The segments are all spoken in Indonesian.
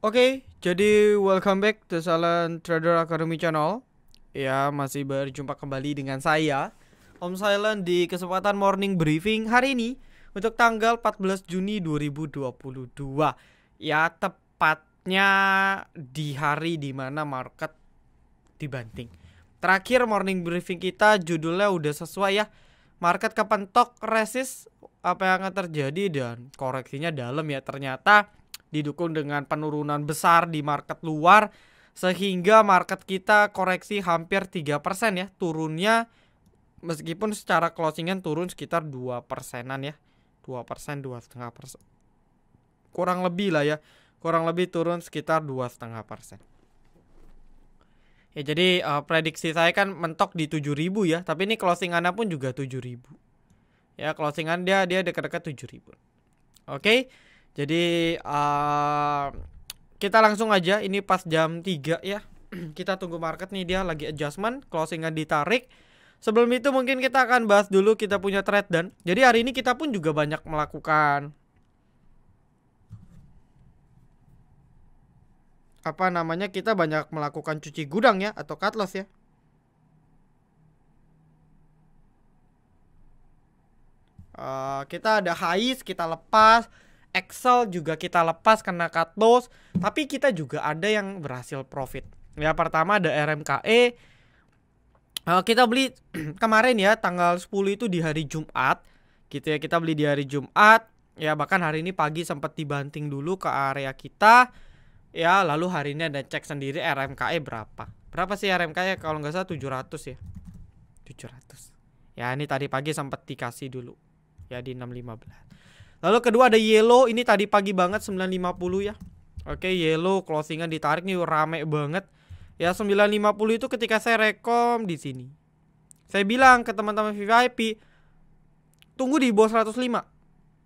Oke, jadi welcome back to Silent Trader Academy Channel. Ya, masih berjumpa kembali dengan saya, Om Silent, di kesempatan morning briefing hari ini untuk tanggal 14 Juni 2022. Ya, tepatnya di hari dimana market dibanting. Terakhir morning briefing kita judulnya udah sesuai ya. Market kepentok resist, apa yang akan terjadi, dan koreksinya dalam ya. Ternyata didukung dengan penurunan besar di market luar, sehingga market kita koreksi hampir 3% ya turunnya, meskipun secara closingan turun sekitar 2%-an ya, 2%, 2,5%, kurang lebih lah ya, kurang lebih turun sekitar 2,5%. Ya, jadi prediksi saya kan mentok di 7.000 ya, tapi ini closingannya pun juga 7.000. Ya, closingan dia dekat-dekat 7.000. Oke. Jadi kita langsung aja, ini pas jam 3 ya. Kita tunggu market nih, dia lagi adjustment, closingan ditarik. Sebelum itu mungkin kita akan bahas dulu kita punya trade down. Jadi hari ini kita pun juga banyak melakukan kita banyak melakukan cuci gudang ya, atau cut loss ya. Kita ada highs kita lepas, Excel juga kita lepas kena cut loss, tapi kita juga ada yang berhasil profit. Ya, pertama ada RMKE. Kita beli kemarin ya, tanggal 10 itu di hari Jumat gitu ya, kita beli di hari Jumat ya, bahkan hari ini pagi sempat dibanting dulu ke area kita ya. Lalu hari ini ada cek sendiri RMKE berapa sih RMKE, kalau nggak salah 700 ya, 700 ya. Ini tadi pagi sempat dikasih dulu ya di 615. Lalu kedua ada Yellow, ini tadi pagi banget 950 ya. Oke, Yellow closingan ditarik nih, rame banget. Ya, 950 itu ketika saya rekom di sini. Saya bilang ke teman-teman VIP, tunggu di bawah 105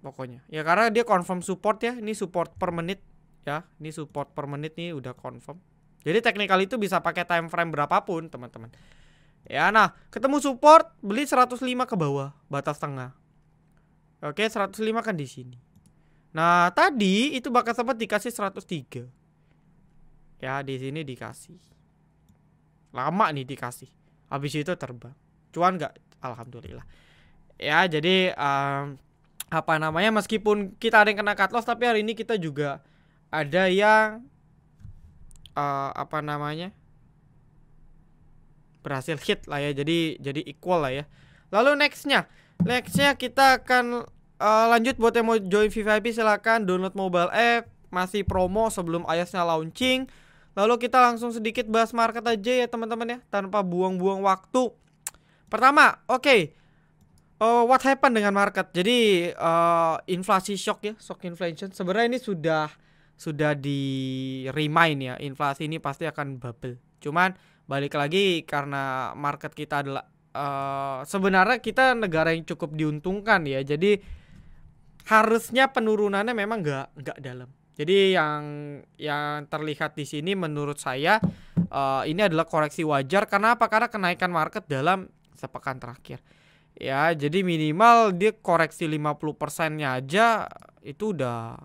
pokoknya. Ya, karena dia confirm support ya. Ini support per menit ya. Ini support per menit nih udah confirm. Jadi technical itu bisa pakai time frame berapapun, teman-teman. Ya, nah, ketemu support, beli 105 ke bawah, batas tengah. Oke, 105 kan di sini. Nah, tadi itu bakal sempat dikasih 103. Ya, di sini dikasih. Lama nih dikasih. Habis itu terbang. Cuan nggak? Alhamdulillah. Ya, jadi meskipun kita ada yang kena cut loss, tapi hari ini kita juga ada yang berhasil hit lah ya. Jadi equal lah ya. Lalu nextnya kita akan lanjut. Buat yang mau join VIP silahkan download mobile app, masih promo sebelum iOS-nya launching. Lalu kita langsung sedikit bahas market aja ya teman-teman ya, tanpa buang-buang waktu. Pertama, what happened dengan market? Jadi inflasi shock ya, shock inflation. Sebenarnya ini sudah di remind ya, inflasi ini pasti akan bubble. Cuman balik lagi, karena market kita adalah sebenarnya kita negara yang cukup diuntungkan ya. Jadi harusnya penurunannya memang nggak dalam. Jadi yang terlihat di sini menurut saya ini adalah koreksi wajar. Karena apa? Karena kenaikan market dalam sepekan terakhir. Ya, jadi minimal dia koreksi 50%-nya aja itu udah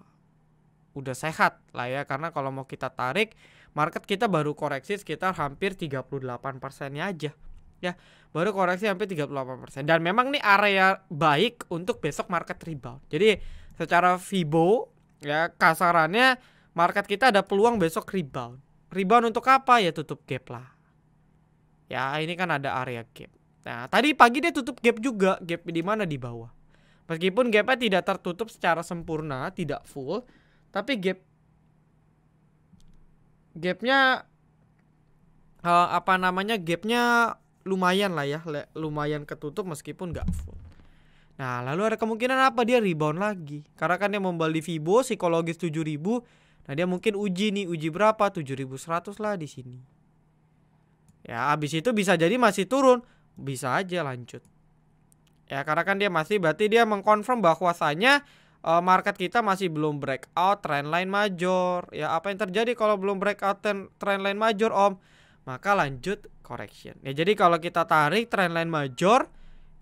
sehat lah ya. Karena kalau mau kita tarik, market kita baru koreksi sekitar hampir 38%-nya aja. Ya, baru koreksi hampir 38%. Dan memang nih area baik untuk besok market rebound. Jadi secara Fibo ya, kasarannya market kita ada peluang besok rebound. Rebound untuk apa? Ya tutup gap lah. Ya, ini kan ada area gap. Nah, tadi pagi dia tutup gap juga. Gap di mana? Di bawah. Meskipun gapnya tidak tertutup secara sempurna, tidak full, tapi gapnya gapnya lumayan lah ya, lumayan ketutup meskipun nggak full. Nah, lalu ada kemungkinan apa? Dia rebound lagi. Karena kan dia membeli Fibo psikologis 7.000. Nah, dia mungkin uji berapa? 7.100 lah di sini. Ya, habis itu bisa jadi masih turun, bisa aja lanjut. Ya, karena kan dia masih, berarti dia mengkonfirm bahwasanya market kita masih belum breakout trendline major. Ya, apa yang terjadi kalau belum breakout trendline major, Om? Maka lanjut correction. Ya, jadi kalau kita tarik trendline major,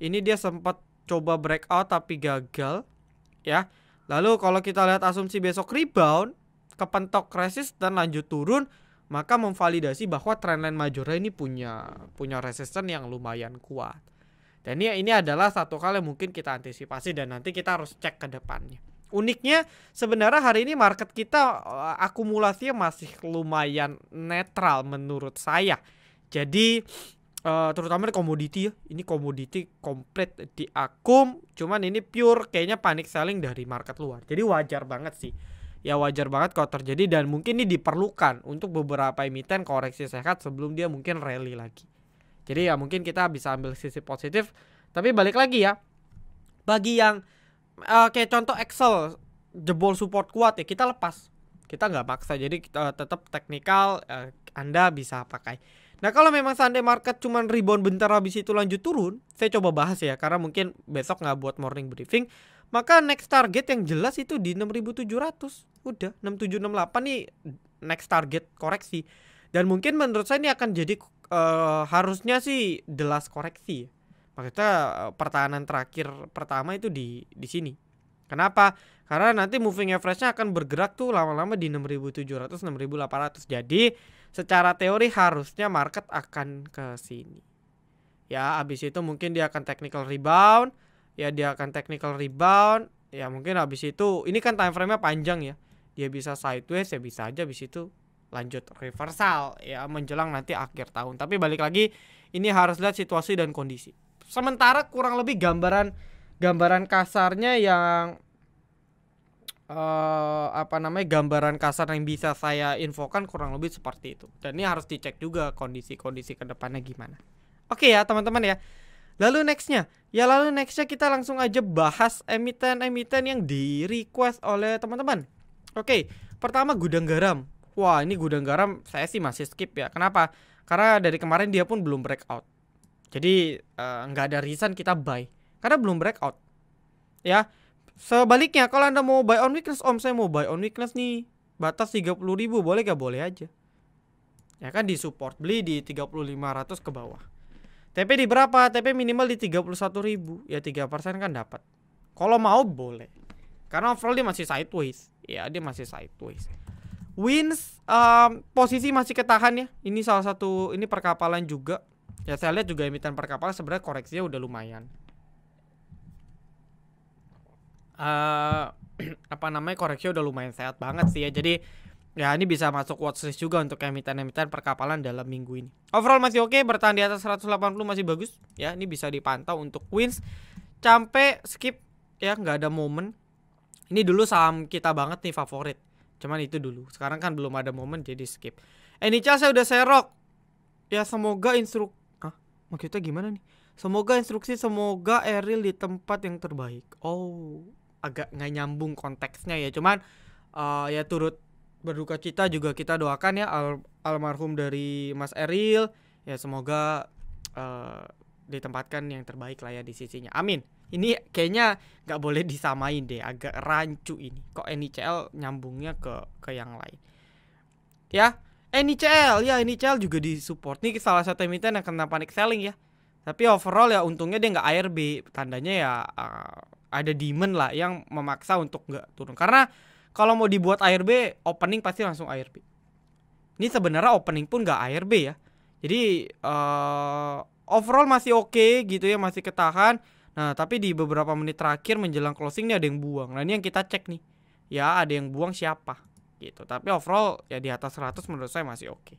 ini dia sempat coba breakout tapi gagal ya. Lalu kalau kita lihat asumsi besok rebound, kepentok resisten lanjut turun, maka memvalidasi bahwa trendline majornya ini punya resisten yang lumayan kuat. Dan ini adalah satu hal yang mungkin kita antisipasi dan nanti kita harus cek ke depannya. Uniknya sebenarnya hari ini market kita akumulasinya masih lumayan netral menurut saya. Jadi terutama di komoditi ya. Ini komoditi komplit di akum, cuman ini pure kayaknya panic selling dari market luar. Jadi wajar banget sih. Ya wajar banget kalau terjadi dan mungkin ini diperlukan untuk beberapa emiten koreksi sehat sebelum dia mungkin rally lagi. Jadi ya mungkin kita bisa ambil sisi positif. Tapi balik lagi ya, bagi yang kayak contoh Excel jebol support kuat ya kita lepas. Kita nggak paksa, jadi kita tetap teknikal Anda bisa pakai. Nah kalau memang seandainya market cuman rebound bentar habis itu lanjut turun, saya coba bahas ya karena mungkin besok nggak buat morning briefing. Maka next target yang jelas itu di 6.700. Udah 6768 nih next target koreksi. Dan mungkin menurut saya ini akan jadi harusnya sih the last koreksi. Maksudnya pertahanan terakhir pertama itu di sini. Kenapa? Karena nanti moving average-nya akan bergerak tuh lama-lama di 6.700 6.800. Jadi secara teori harusnya market akan ke sini. Ya, habis itu mungkin dia akan technical rebound. Ya mungkin habis itu ini kan time frame-nya panjang ya. Dia bisa sideways ya bisa aja habis itu lanjut reversal ya menjelang nanti akhir tahun. Tapi balik lagi ini harus lihat situasi dan kondisi. Sementara kurang lebih gambaran kasarnya yang gambaran kasar yang bisa saya infokan kurang lebih seperti itu. Dan ini harus dicek juga kondisi-kondisi kedepannya gimana. Oke ya teman-teman ya. Lalu nextnya kita langsung aja bahas emiten-emiten yang di request oleh teman-teman. Oke, pertama gudang garam. Wah ini gudang garam saya sih masih skip ya. Kenapa? Karena dari kemarin dia pun belum breakout. Jadi nggak ada reason kita buy karena belum breakout. Ya. Sebaliknya kalau Anda mau buy on weakness, saya mau buy on weakness nih. Batas 30.000 boleh gak? Boleh aja. Ya kan di support beli di 3500 ke bawah. TP di berapa? TP minimal di 31.000. Ya 3% kan dapat. Kalau mau boleh. Karena overall dia masih sideways. Ya dia masih sideways. Wins posisi masih ketahan ya. Ini salah satu ini perkapalan juga. Ya saya lihat juga emiten perkapalan sebenarnya koreksinya udah lumayan. Koreksinya udah lumayan sehat banget sih ya. Jadi ya ini bisa masuk watchlist juga untuk emiten-emiten perkapalan dalam minggu ini. Overall masih oke, bertahan di atas 180 masih bagus. Ya ini bisa dipantau untuk wins. Sampai skip ya nggak ada momen. Ini dulu saham kita banget nih favorit. Cuman itu dulu. Sekarang kan belum ada momen jadi skip. Nica saya udah serok. Ya semoga maksudnya gimana nih? Semoga semoga Eril di tempat yang terbaik. Oh, agak nggak nyambung konteksnya ya. Cuman ya turut berduka cita juga kita doakan ya almarhum dari Mas Eril. Ya semoga ditempatkan yang terbaik lah ya di sisinya. Amin. Ini kayaknya nggak boleh disamain deh. Agak rancu ini. Kok NICL nyambungnya ke yang lain. Ya. NICL juga di support. Ini salah satu emiten yang kena panic selling ya. Tapi overall ya untungnya dia nggak ARB. Tandanya ya ada demand lah yang memaksa untuk nggak turun. Karena kalau mau dibuat ARB opening pasti langsung ARB. Ini sebenarnya opening pun nggak ARB ya. Jadi overall masih oke gitu ya, masih ketahan. Nah tapi di beberapa menit terakhir menjelang closing ini ada yang buang. Nah ini yang kita cek nih. Ya ada yang buang siapa gitu. Tapi overall ya di atas 100 menurut saya masih oke.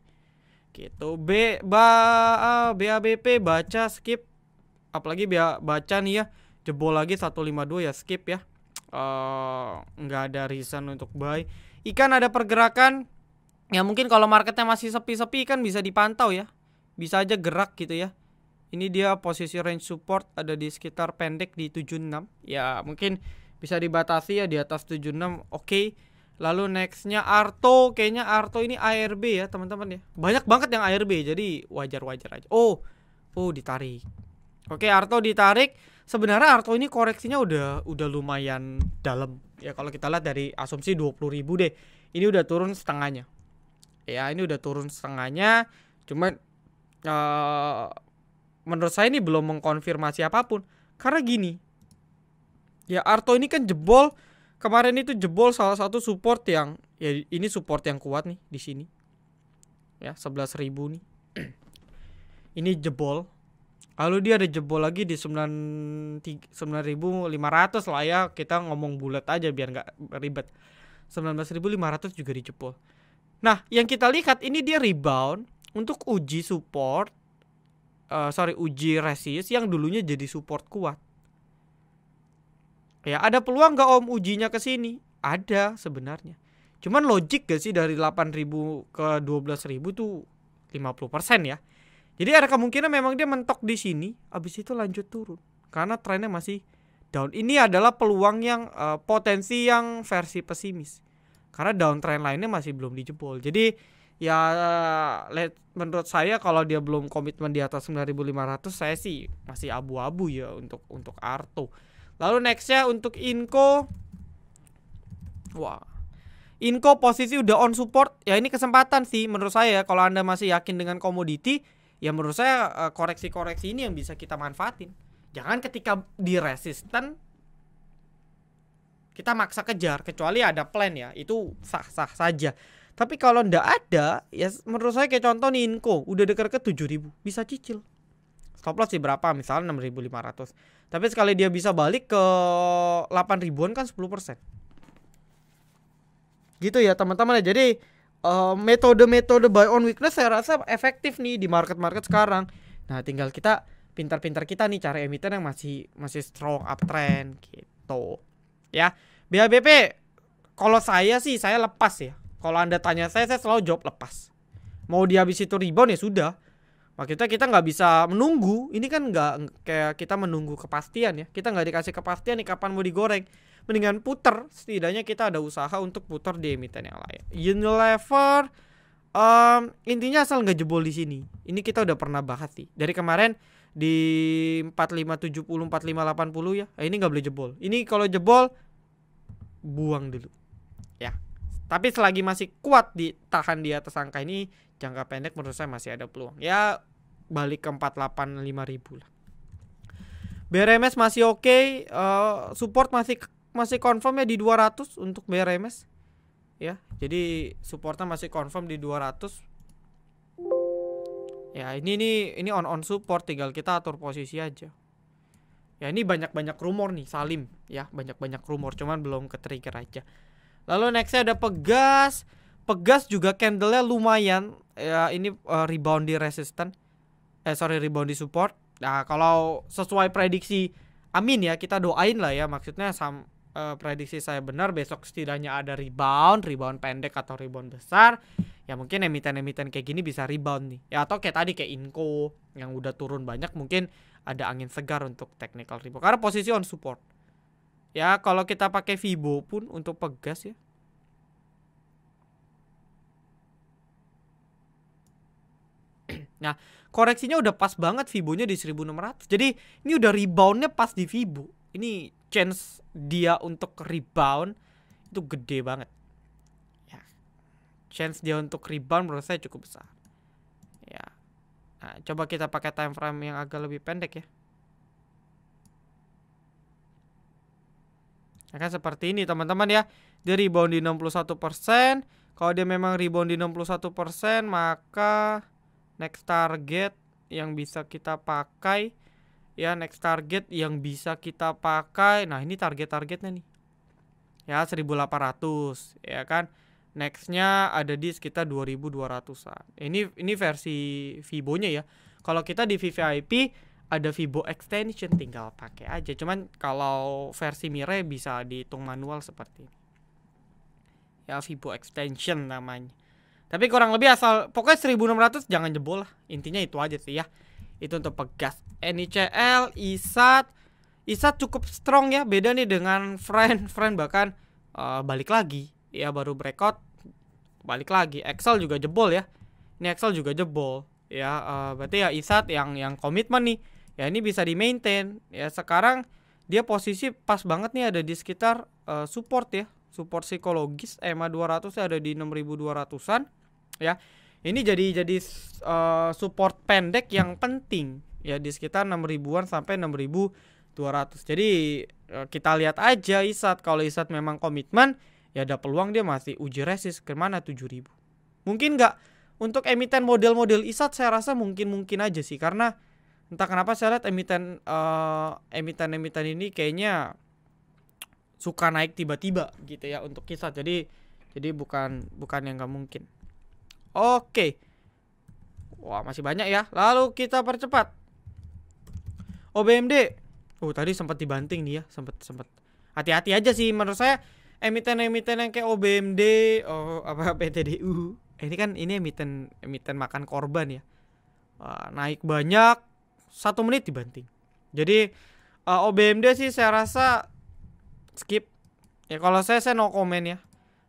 Gitu. BABP baca skip. Apalagi baca nih ya jebol lagi 152 ya skip ya. Nggak ada reason untuk buy. Ikan ada pergerakan. Ya mungkin kalau marketnya masih sepi-sepi kan bisa dipantau ya. Bisa aja gerak gitu ya. Ini dia posisi range support ada di sekitar pendek di 76. Ya mungkin bisa dibatasi ya di atas 76. Oke. Lalu nextnya Arto. Kayaknya Arto ini ARB ya teman-teman ya. Banyak banget yang ARB jadi wajar-wajar aja. Oh ditarik. Oke Arto ditarik. Sebenarnya Arto ini koreksinya udah lumayan dalam. Ya kalau kita lihat dari asumsi 20.000 deh. Ini udah turun setengahnya. Ya ini udah turun setengahnya. Cuman menurut saya ini belum mengkonfirmasi apapun. Karena gini. Ya Arto ini kan jebol. Kemarin itu jebol salah satu support yang Ya ini support yang kuat nih di sini. Ya 11.000 nih. Ini jebol. Lalu dia ada jebol lagi di 9.500 lah ya. Kita ngomong bulat aja biar nggak ribet. 19.500 juga dijebol. Nah, yang kita lihat ini dia rebound untuk uji support. Uji resist yang dulunya jadi support kuat. Ya, ada peluang nggak Om ujinya ke sini? Ada sebenarnya. Cuman logik gak sih dari 8.000 ke 12.000 tuh 50% ya. Jadi ada kemungkinan memang dia mentok di sini, habis itu lanjut turun karena trennya masih down. Ini adalah peluang yang potensi yang versi pesimis. Karena downtrend lainnya masih belum dijebol. Jadi ya menurut saya kalau dia belum komitmen di atas 9.500 saya sih masih abu-abu ya untuk Arto. Lalu nextnya untuk Inco. Wah, Inco posisi udah on support. Ya ini kesempatan sih menurut saya. Kalau Anda masih yakin dengan komoditi, ya menurut saya koreksi-koreksi ini yang bisa kita manfaatin. Jangan ketika di resisten kita maksa kejar, kecuali ada plan ya, itu sah-sah saja. Tapi kalau ndak ada, ya menurut saya kayak contoh nih Inco udah dekat ke 7.000, bisa cicil. Stop loss sih berapa? Misalnya 6.500. Tapi sekali dia bisa balik ke 8.000-an kan 10%. Gitu ya teman-teman ya. Jadi metode-metode buy on weakness saya rasa efektif nih di market-market sekarang. Nah, tinggal kita pintar-pintar kita nih cari emiten yang masih strong uptrend gitu. Ya. BHBP kalau saya sih saya lepas ya. Kalau Anda tanya saya selalu jawab lepas. Mau dia habis itu rebound ya sudah. Maksudnya kita nggak bisa menunggu. Ini kan nggak kayak kita menunggu kepastian ya. Kita nggak dikasih kepastian nih kapan mau digoreng. Mendingan puter. Setidaknya kita ada usaha untuk puter di emiten yang lain. Unilever intinya asal nggak jebol di sini. Ini kita udah pernah bahas sih. Dari kemarin di 4570 4580 ya. Ini nggak boleh jebol. Ini kalau jebol buang dulu. Ya. Tapi selagi masih kuat ditahan di atas angka ini, jangka pendek menurut saya masih ada peluang. Ya balik ke 485.000 lah. BRMS masih oke, support masih confirm ya di 200 untuk BRMS. Ya, jadi supportnya masih confirm di 200. Ya, ini on support, tinggal kita atur posisi aja. Ya, ini banyak rumor nih Salim, ya, banyak rumor cuman belum ke trigger aja. Lalu nextnya ada Pegas. Pegas juga candlenya lumayan. Ya ini rebound di resisten. Rebound di support. Nah kalau sesuai prediksi, amin ya, kita doain lah ya. Maksudnya prediksi saya benar, besok setidaknya ada rebound pendek atau rebound besar. Ya mungkin emiten-emiten kayak gini bisa rebound nih. Ya atau kayak tadi kayak Inco yang udah turun banyak, mungkin ada angin segar untuk technical rebound. Karena posisi on support. Ya kalau kita pakai Fibo pun untuk Pegas ya. Nah koreksinya udah pas banget, Fibonya di 1600. Jadi ini udah reboundnya pas di Fibo. Ini chance dia untuk rebound itu gede banget ya. Chance dia untuk rebound menurut saya cukup besar ya. Nah coba kita pakai time frame yang agak lebih pendek ya. Nah, kan seperti ini teman-teman ya. Dia rebound di 61%. Kalau dia memang rebound di 61%, maka next target yang bisa kita pakai ya, nah ini targetnya nih. Ya 1.800 ya kan. Nextnya ada di sekitar 2.200-an. Ini versi Fibonya ya. Kalau kita di VVIP ada Fibo extension, tinggal pakai aja. Cuman kalau versi Mire bisa dihitung manual seperti ini. Ya Fibo extension namanya. Tapi kurang lebih asal pokoknya 1.600 jangan jebol lah. Intinya itu aja sih ya. Itu untuk Pegas. NICL, ISAT cukup strong ya. Beda nih dengan Friend bahkan balik lagi. Ya baru breakout balik lagi. Excel juga jebol ya. Ini Excel juga jebol. Ya berarti ya ISAT yang komitmen nih. Ya ini bisa di maintain. Ya sekarang dia posisi pas banget nih, ada di sekitar support ya. Support psikologis EMA 200 ada di 6.200-an ya. Ini jadi support pendek yang penting ya, di sekitar 6.000-an sampai 6.200. Jadi kita lihat aja ISAT. Kalau ISAT memang komitmen, ya ada peluang dia masih uji resist kemana 7.000. Mungkin nggak untuk emiten model-model ISAT, saya rasa mungkin aja sih, karena entah kenapa saya lihat emiten ini kayaknya suka naik tiba-tiba gitu ya untuk ISAT. Jadi bukan yang nggak mungkin. Oke. Wah, masih banyak ya. Lalu kita percepat. OBMD. Tadi sempat dibanting nih ya, sempat. Hati-hati aja sih menurut saya emiten-emiten yang kayak OBMD, PTDU. Ini emiten makan korban ya. Naik banyak 1 menit dibanting. Jadi OBMD sih saya rasa skip. Ya kalau saya no comment ya.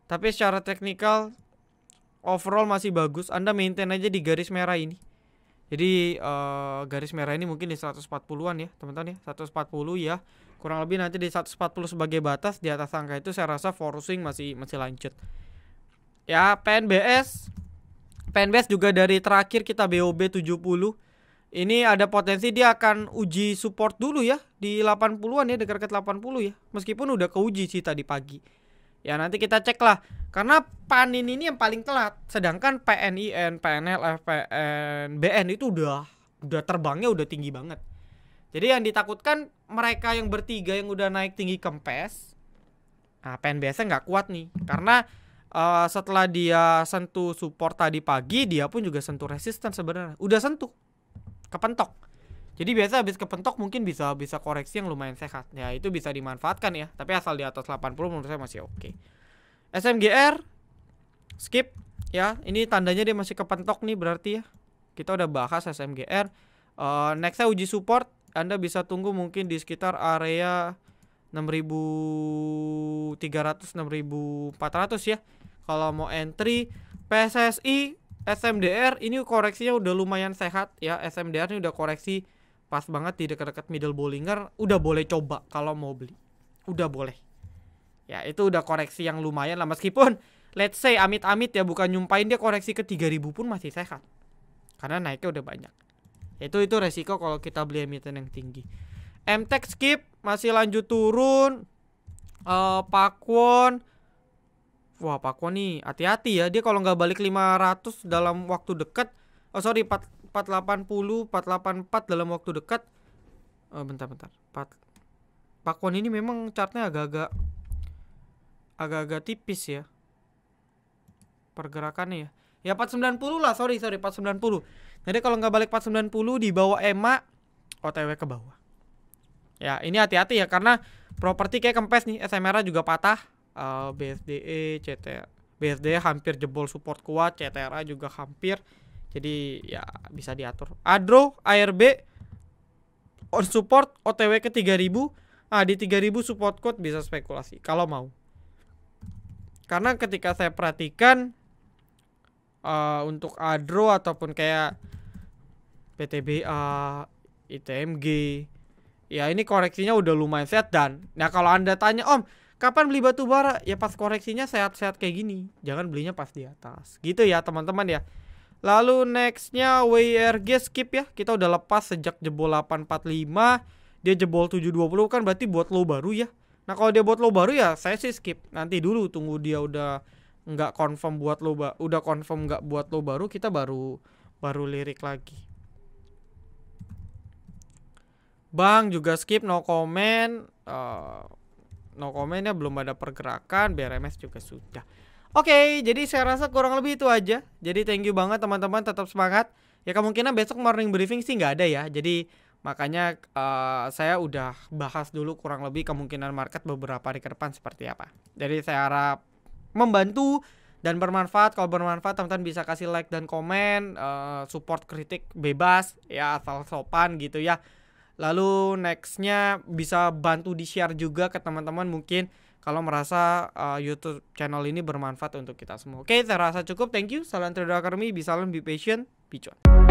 Tapi secara teknikal overall masih bagus. Anda maintain aja di garis merah ini. Jadi garis merah ini mungkin di 140-an ya teman-teman ya. 140 ya. Kurang lebih nanti di 140 sebagai batas. Di atas angka itu saya rasa forcing masih lanjut. Ya, PNBS juga dari terakhir kita BOB 70. Ini ada potensi dia akan uji support dulu ya di 80-an ya, dekat 80 ya. Meskipun udah keuji sih tadi pagi. Ya nanti kita cek lah. Karena Panin ini yang paling telat. Sedangkan PNIN, PNLF, PNBN itu udah terbangnya udah tinggi banget. Jadi yang ditakutkan mereka yang bertiga yang udah naik tinggi kempes. Nah PNBS-nya nggak kuat nih. Karena setelah dia sentuh support tadi pagi, dia pun juga sentuh resistance sebenarnya. Udah sentuh. Kepentok. Jadi biasa habis kepentok mungkin bisa koreksi yang lumayan sehat. Ya itu bisa dimanfaatkan ya. Tapi asal di atas 80 menurut saya masih oke. SMGR skip ya. Ini tandanya dia masih kepentok nih berarti ya. Kita udah bahas SMGR. Nextnya uji support. Anda bisa tunggu mungkin di sekitar area 6.300 6.400 ya. Kalau mau entry. PSSI SMDR ini koreksinya udah lumayan sehat ya. SMDR ini udah koreksi pas banget di dekat-dekat middle Bollinger. Udah boleh coba kalau mau beli. Udah boleh. Ya itu udah koreksi yang lumayan lah. Meskipun let's say amit-amit ya bukan nyumpain, dia koreksi ke 3.000 pun masih sehat. Karena naiknya udah banyak. Itu resiko kalau kita beli emiten yang tinggi. MTEK skip masih lanjut turun. Pakwon. Wah Pakwon nih hati-hati ya. Dia kalau nggak balik 500 dalam waktu dekat. 480, 484 dalam waktu dekat. Bentar. Pakwon ini memang chartnya agak-agak tipis ya. Pergerakannya ya. Ya 490 lah, sorry 490. Jadi kalau nggak balik 490 di bawah EMA, OTW ke bawah. Ya ini hati-hati ya karena properti kayak kempes nih. SMRA juga patah. BSDE, CTR. BSDE hampir jebol support kuat, CTRA juga hampir. Jadi ya bisa diatur. Adro, ARB on support OTW ke 3.000. Di 3.000 support code bisa spekulasi kalau mau. Karena ketika saya perhatikan untuk Adro ataupun kayak PTBA, ITMG, ya ini koreksinya udah lumayan sehat. Dan nah kalau Anda tanya, Om, kapan beli batu bara? Ya pas koreksinya sehat-sehat kayak gini. Jangan belinya pas di atas. Gitu ya teman-teman ya. Lalu nextnya WIRG skip ya. Kita udah lepas sejak jebol 845. Dia jebol 720 kan berarti buat low baru ya. Nah kalau dia buat low baru ya saya sih skip. Nanti dulu tunggu dia udah nggak confirm buat low baru. Udah confirm nggak buat low baru, kita baru lirik lagi. Bang juga skip, no comment. No comment ya, belum ada pergerakan. BRMS juga sudah. Oke, jadi saya rasa kurang lebih itu aja. Jadi thank you banget teman-teman, tetap semangat. Ya kemungkinan besok morning briefing sih nggak ada ya. Jadi makanya saya udah bahas dulu kurang lebih kemungkinan market beberapa hari ke depan seperti apa. Jadi saya harap membantu dan bermanfaat. Kalau bermanfaat teman-teman bisa kasih like dan komen. Support kritik bebas ya, asal sopan gitu ya. Lalu nextnya bisa bantu di share juga ke teman-teman mungkin kalau merasa YouTube channel ini bermanfaat untuk kita semua. Oke, saya rasa cukup. Thank you. Salam Trader Academy. Be salam, be patient, be cuan.